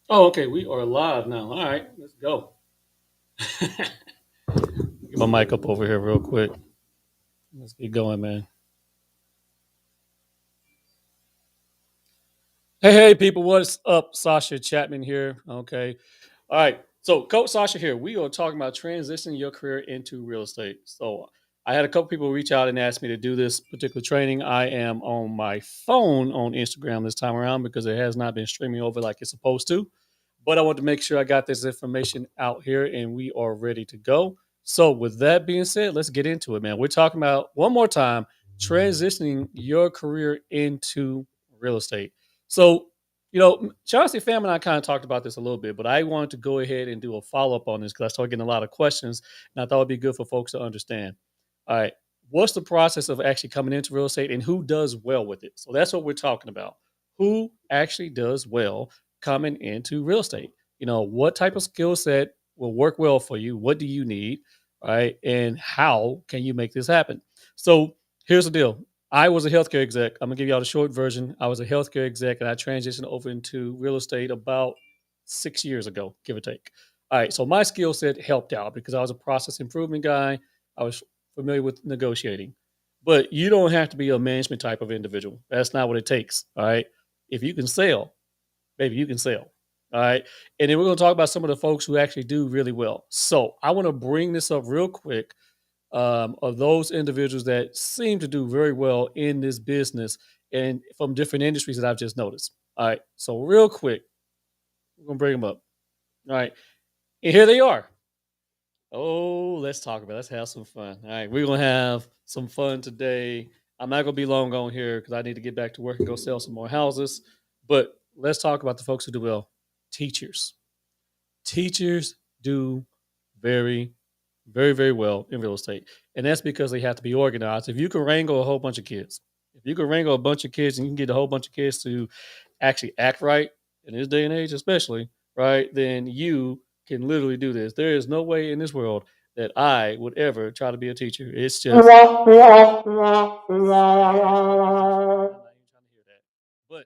Oh, okay. We are live now. All right, let's go. Get my mic up over here real quick. Let's get going, man. Hey, people, what's up? Sasha Chatman here. Okay. All right. So, Coach Sasha here. We are talking about transitioning your career into real estate. So, I had a couple people reach out and ask me to do this particular training. I am on my phone on Instagram this time around because it has not been streaming over like it's supposed to. But I want to make sure I got this information out here and we are ready to go. So, with that being said, let's get into it, man. We're talking about one more time transitioning your career into real estate. So, Chauncey Fam and I kind of talked about this a little bit, but I wanted to go ahead and do a follow up on this because I started getting a lot of questions, and I thought it'd be good for folks to understand. All right, what's the process of actually coming into real estate, and who does well with it? So that's what we're talking about. Who actually does well coming into real estate? What type of skill set will work well for you? What do you need? All right, and how can you make this happen? So here's the deal. I was a healthcare exec. I'm gonna give y'all the short version. I was a healthcare exec, and I transitioned over into real estate about 6 years ago, give or take. All right, so my skill set helped out because I was a process improvement guy. I was familiar with negotiating, but you don't have to be a management type of individual. That's not what it takes. All right, if you can sell, baby, you can sell. All right, and then we're gonna talk about some of the folks who actually do really well. So I want to bring this up real quick of those individuals that seem to do very well in this business and from different industries that I've just noticed. All right. So, real quick, we're going to bring them up. All right. And here they are. Oh, let's talk about it. Let's have some fun. All right. We're going to have some fun today. I'm not going to be long on here because I need to get back to work and go sell some more houses. But let's talk about the folks who do well. Teachers. Teachers do very, very, very well in real estate. And that's because they have to be organized. If you can wrangle a whole bunch of kids, if you can wrangle a bunch of kids and you can get a whole bunch of kids to actually act right in this day and age, especially, right, then you can literally do this. There is no way in this world that I would ever try to be a teacher. It's just, I'm not even trying to hear that. But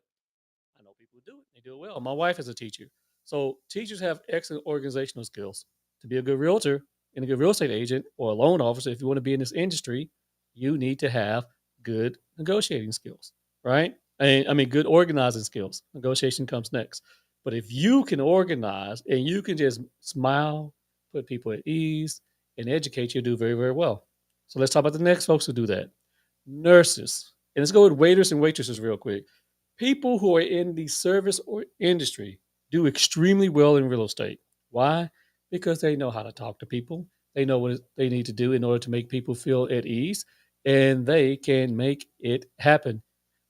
I know people who do it. They do it well. My wife is a teacher. So teachers have excellent organizational skills. To be a good realtor and a good real estate agent or a loan officer, if you want to be in this industry, you need to have good negotiating skills, right? I mean, good organizing skills. Negotiation comes next. But if you can organize and you can just smile, put people at ease, and educate, you do very, very well. So let's talk about the next folks who do that. Nurses. And let's go with waiters and waitresses real quick. People who are in the service or industry do extremely well in real estate. Why? Because they know how to talk to people. They know what they need to do in order to make people feel at ease, and they can make it happen.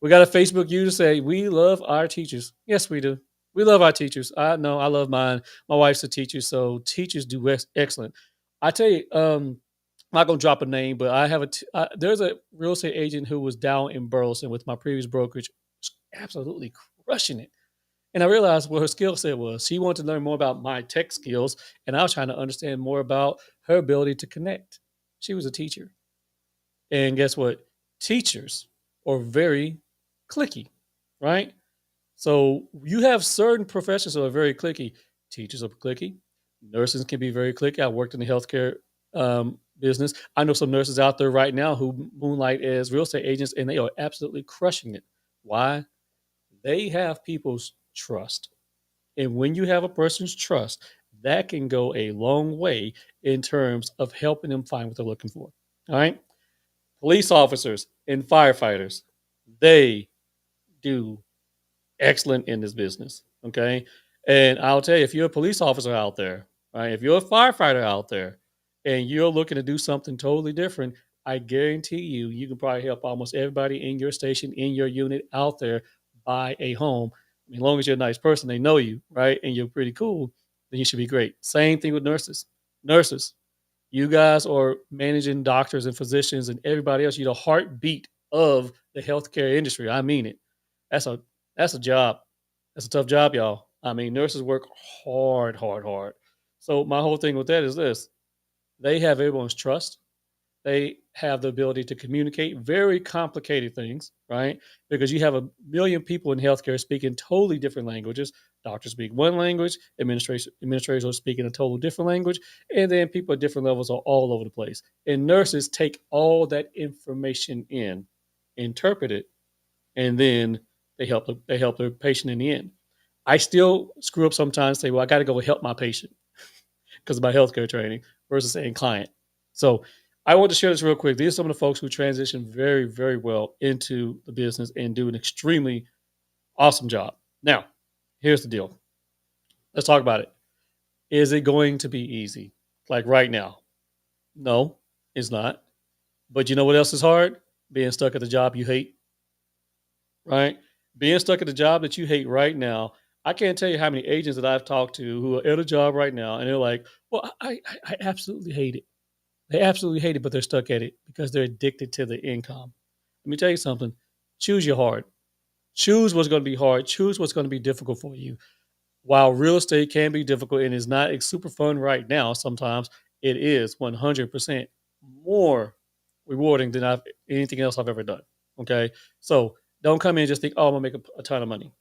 We got a Facebook user say, "We love our teachers." Yes, we do. We love our teachers. I know I love mine. My wife's a teacher, so teachers do excellent. I tell you, I'm not gonna drop a name, but I have there's a real estate agent who was down in Burleson with my previous brokerage, absolutely crushing it. And I realized what her skill set was. She wanted to learn more about my tech skills, and I was trying to understand more about her ability to connect. She was a teacher. And guess what? Teachers are very clicky, right? So you have certain professions that are very clicky. Teachers are clicky. Nurses can be very clicky. I worked in the healthcare business. I know some nurses out there right now who moonlight as real estate agents, and they are absolutely crushing it. Why? They have people's trust. And when you have a person's trust, that can go a long way in terms of helping them find what they're looking for. All right. Police officers and firefighters, they do excellent in this business. Okay. And I'll tell you, if you're a police officer out there, right, if you're a firefighter out there and you're looking to do something totally different, I guarantee you, you can probably help almost everybody in your station, in your unit out there buy a home. I mean, as long as you're a nice person, they know you, right? And you're pretty cool, then you should be great. Same thing with nurses. Nurses, you guys are managing doctors and physicians and everybody else. You're the heartbeat of the healthcare industry. I mean it. That's a that's a job. That's a tough job, y'all. I mean, nurses work hard, hard, hard. So my whole thing with that is this: they have everyone's trust. they have the ability to communicate very complicated things, right? Because you have a million people in healthcare speaking totally different languages. Doctors speak one language, administrators are speaking a total different language, and then people at different levels are all over the place. And nurses take all that information in, interpret it, and then they help their patient in the end. I still screw up sometimes. Say, well, I got to go help my patient because of my healthcare training versus saying client. So I want to share this real quick. These are some of the folks who transition very, very well into the business and do an extremely awesome job. Now, here's the deal. Let's talk about it. Is it going to be easy? Like right now? No, it's not. But you know what else is hard? Being stuck at the job you hate, right? Being stuck at the job that you hate right now. I can't tell you how many agents that I've talked to who are at a job right now and they're like, well, I absolutely hate it. They absolutely hate it, but they're stuck at it because they're addicted to the income. Let me tell you something. Choose your hard. Choose what's going to be hard. Choose what's going to be difficult for you. While real estate can be difficult and is not super fun right now, sometimes it is 100% more rewarding than anything else I've ever done. Okay. So don't come in and just think, oh, I'm going to make a ton of money.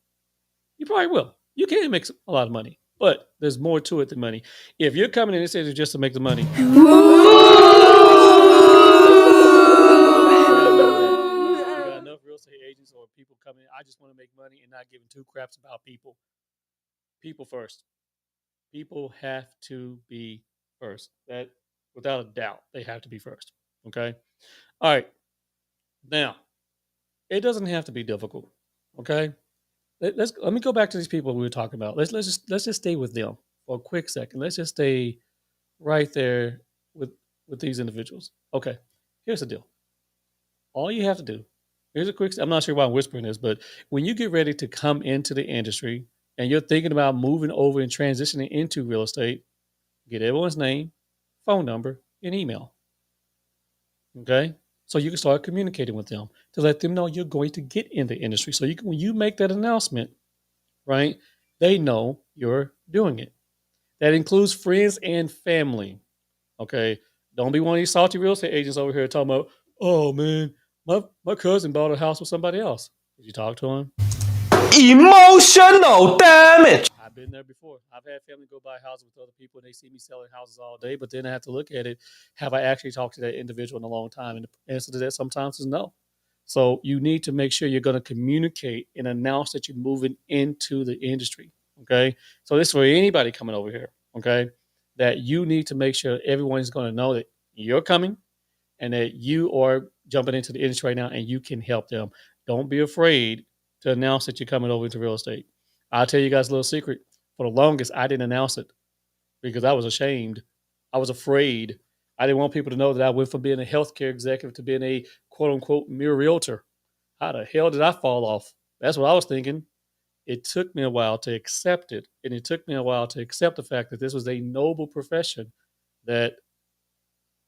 You probably will. You can make a lot of money, but there's more to it than money. If you're coming in and saying just to make the money, you got enough real estate agents or people coming in. I just want to make money and not giving two craps about people. People first. People have to be first. That without a doubt, they have to be first. Okay. All right. Now, it doesn't have to be difficult. Okay. Let me go back to these people we were talking about. Let's just stay with them for a quick second. Let's just stay right there with with these individuals. Okay. Here's the deal. All you have to do, here's a quick, I'm not sure why I'm whispering this, but when you get ready to come into the industry and you're thinking about moving over and transitioning into real estate, get everyone's name, phone number, and email. Okay. So you can start communicating with them to let them know you're going to get in the industry. So when you make that announcement, right, they know you're doing it. That includes friends and family. Okay. Don't be one of these salty real estate agents over here talking about, oh man, my cousin bought a house with somebody else. Did you talk to him? Emotional damage. I've been there before. I've had family go buy houses with other people and they see me selling houses all day, but then I have to look at it. Have I actually talked to that individual in a long time? And the answer to that sometimes is no. So you need to make sure you're going to communicate and announce that you're moving into the industry. Okay. So this is for anybody coming over here. Okay. That you need to make sure everyone is going to know that you're coming and that you are jumping into the industry right now and you can help them. Don't be afraid to announce that you're coming over into real estate. I'll tell you guys a little secret. For the longest, I didn't announce it because I was ashamed. I was afraid. I didn't want people to know that I went from being a healthcare executive to being a quote unquote mere realtor. How the hell did I fall off? That's what I was thinking. It took me a while to accept it. And it took me a while to accept the fact that this was a noble profession that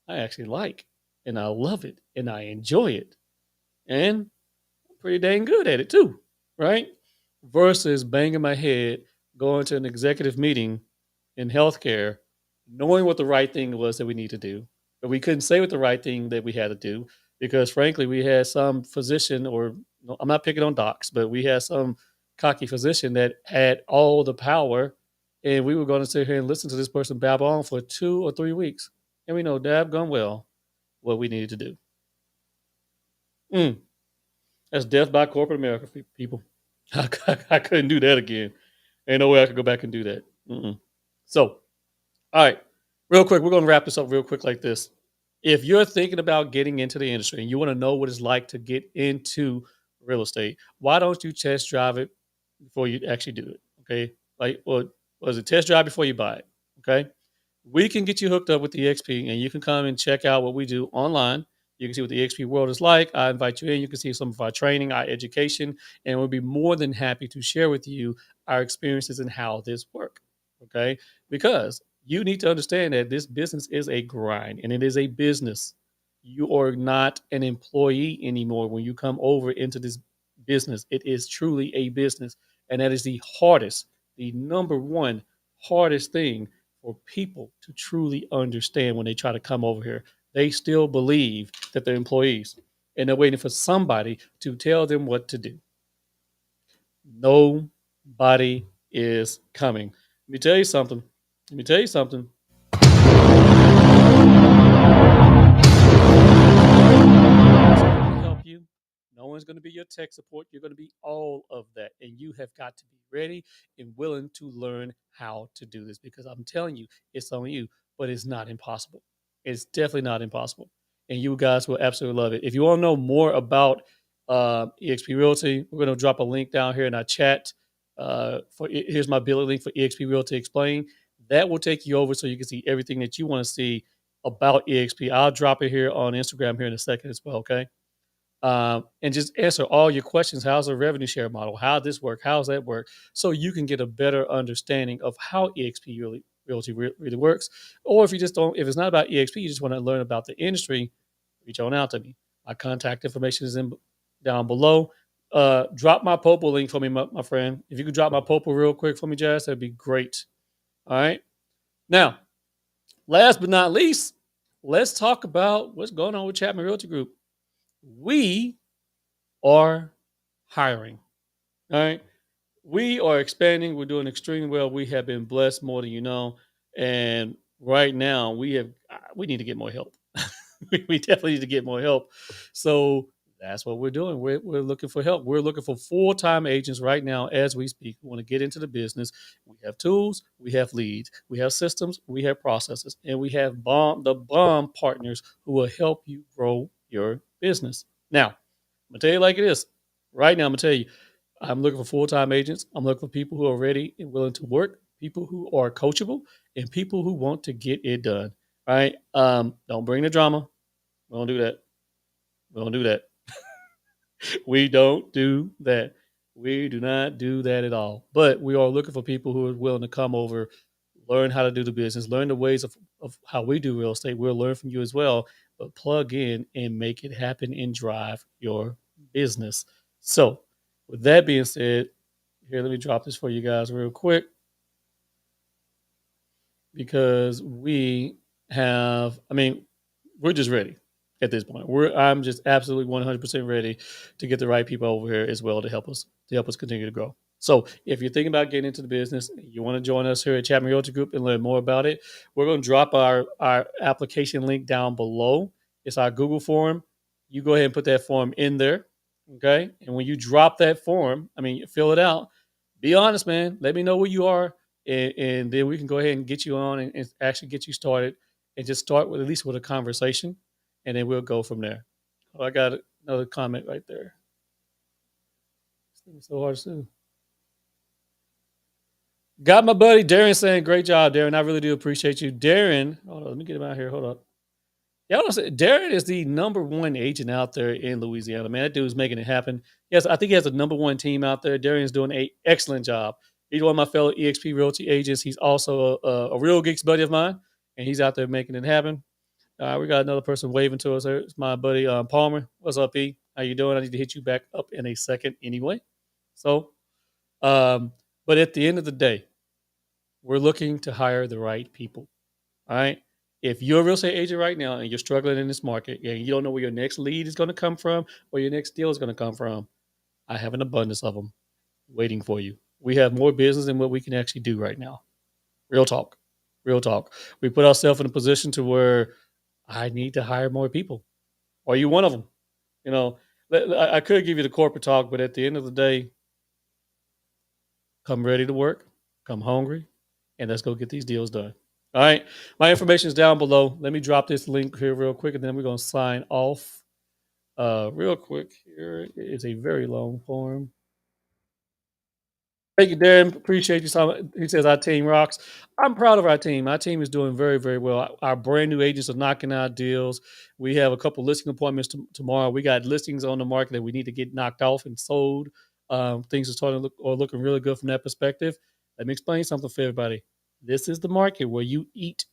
I actually like. And I love it. And I enjoy it. And I'm pretty dang good at it too. Right? Versus banging my head, going to an executive meeting in healthcare, knowing what the right thing was that we need to do, but we couldn't say what the right thing that we had to do because, frankly, we had some physician, or no, I'm not picking on docs, but we had some cocky physician that had all the power, and we were going to sit here and listen to this person babble on for 2 or 3 weeks, and we know dab gone well what we needed to do. Mm, that's death by corporate America, people. I couldn't do that again. Ain't no way I could go back and do that. Mm-mm. So, all right, real quick, we're going to wrap this up real quick like this. If you're thinking about getting into the industry and you want to know what it's like to get into real estate, why don't you test drive it before you actually do it? Okay, like, well, was it test drive before you buy it? Okay, we can get you hooked up with the XP and you can come and check out what we do online. You can see what the XP world is like. I invite you in. You can see some of our training, our education, and we'll be more than happy to share with you our experiences and how this works. Okay, because you need to understand that this business is a grind and it is a business. You are not an employee anymore when you come over into this business. It is truly a business, and that is the hardest, the number one hardest thing for people to truly understand when they try to come over here. They still believe that they're employees and they're waiting for somebody to tell them what to do. Nobody is coming. Let me tell you something. Let me tell you something. Nobody's going to help you. No one's going to be your tech support. You're going to be all of that. And you have got to be ready and willing to learn how to do this because I'm telling you, it's on you, but it's not impossible. It's definitely not impossible. And you guys will absolutely love it. If you want to know more about EXP Realty, we're going to drop a link down here in our chat. Here's my billing link for EXP Realty Explain. That will take you over so you can see everything that you want to see about EXP. I'll drop it here on Instagram here in a second as well. Okay. And just answer all your questions. How's the revenue share model? How does this work? How's that work? So you can get a better understanding of how EXP Realty really works. Or if you just don't, if it's not about EXP, you just want to learn about the industry, reach on out to me. My contact information is in down below. Drop my Popo link for me, my friend. If you could drop my Popo real quick for me, Jazz, that'd be great. All right. Now, last but not least, let's talk about what's going on with Chatman Realty Group. We are hiring. All right. We are expanding. We're doing extremely well. We have been blessed more than you know. And right now we need to get more help. We definitely need to get more help. So that's what we're doing. We're looking for help. We're looking for full-time agents right now as we speak. We want to get into the business. We have tools, we have leads, we have systems, we have processes, and we have the bomb partners who will help you grow your business. Now, I'm gonna tell you like it is. Right now, I'm gonna tell you, I'm looking for full-time agents. I'm looking for people who are ready and willing to work, people who are coachable, and people who want to get it done. All right. Don't bring the drama. We don't do that. We don't do that. We don't do that. We do not do that at all. But we are looking for people who are willing to come over, learn how to do the business, learn the ways of how we do real estate. We'll learn from you as well, but plug in and make it happen and drive your business. So, with that being said, here, let me drop this for you guys real quick because I mean, we're just ready at this point. I'm just absolutely 100% ready to get the right people over here as well to help us continue to grow. So if you're thinking about getting into the business, you want to join us here at Chatman Realty Group and learn more about it, we're going to drop our application link down below. It's our Google form. You go ahead and put that form in there. Okay. And when you drop that form, I mean, fill it out. Be honest, man. Let me know where you are. And then we can go ahead and get you on and actually get you started and just start with at least with a conversation and then we'll go from there. Oh, I got another comment right there. It's so hard to see. Got my buddy Darren saying, "Great job, Darren. I really do appreciate you, Darren." Hold on, let me get him out here. Hold up. Yeah, I don't say Darren is the number one agent out there in Louisiana. Man, that dude's making it happen. Yes, I think he has a number one team out there. Darren's doing an excellent job. He's one of my fellow EXP Realty agents. He's also a real geeks buddy of mine, and he's out there making it happen. We got another person waving to us. It's my buddy Palmer. What's up, E? How you doing? I need to hit you back up in a second anyway. So, um, but at the end of the day, we're looking to hire the right people. All right. If you're a real estate agent right now and you're struggling in this market and you don't know where your next lead is going to come from or your next deal is going to come from, I have an abundance of them waiting for you. We have more business than what we can actually do right now. Real talk. Real talk. We put ourselves in a position to where I need to hire more people. Are you one of them? You know, I could give you the corporate talk, but at the end of the day, come ready to work, come hungry, and let's go get these deals done. All right. My information is down below. Let me drop this link here real quick, and then we're going to sign off real quick. Here is a very long form. Thank you, Darren. Appreciate you. He says our team rocks. I'm proud of our team. Our team is doing very, very well. Our brand new agents are knocking out deals. We have a couple listing appointments tomorrow. We got listings on the market that we need to get knocked off and sold. Things are starting to looking really good from that perspective. Let me explain something for everybody. This is the market where you eat.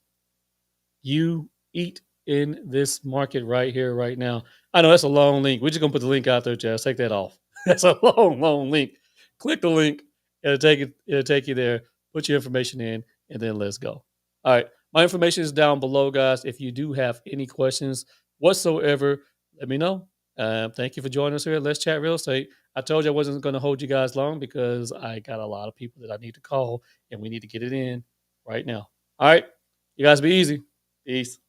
You eat in this market right here, right now. I know that's a long link. We're just gonna put the link out there, Jazz. Take that off. That's a long, long link. Click the link. It'll take you there. Put your information in, and then let's go. All right. My information is down below, guys. If you do have any questions whatsoever, let me know. Thank you for joining us here at Let's Chat Real Estate. I told you I wasn't going to hold you guys long because I got a lot of people that I need to call and we need to get it in right now. All right. You guys be easy. Peace.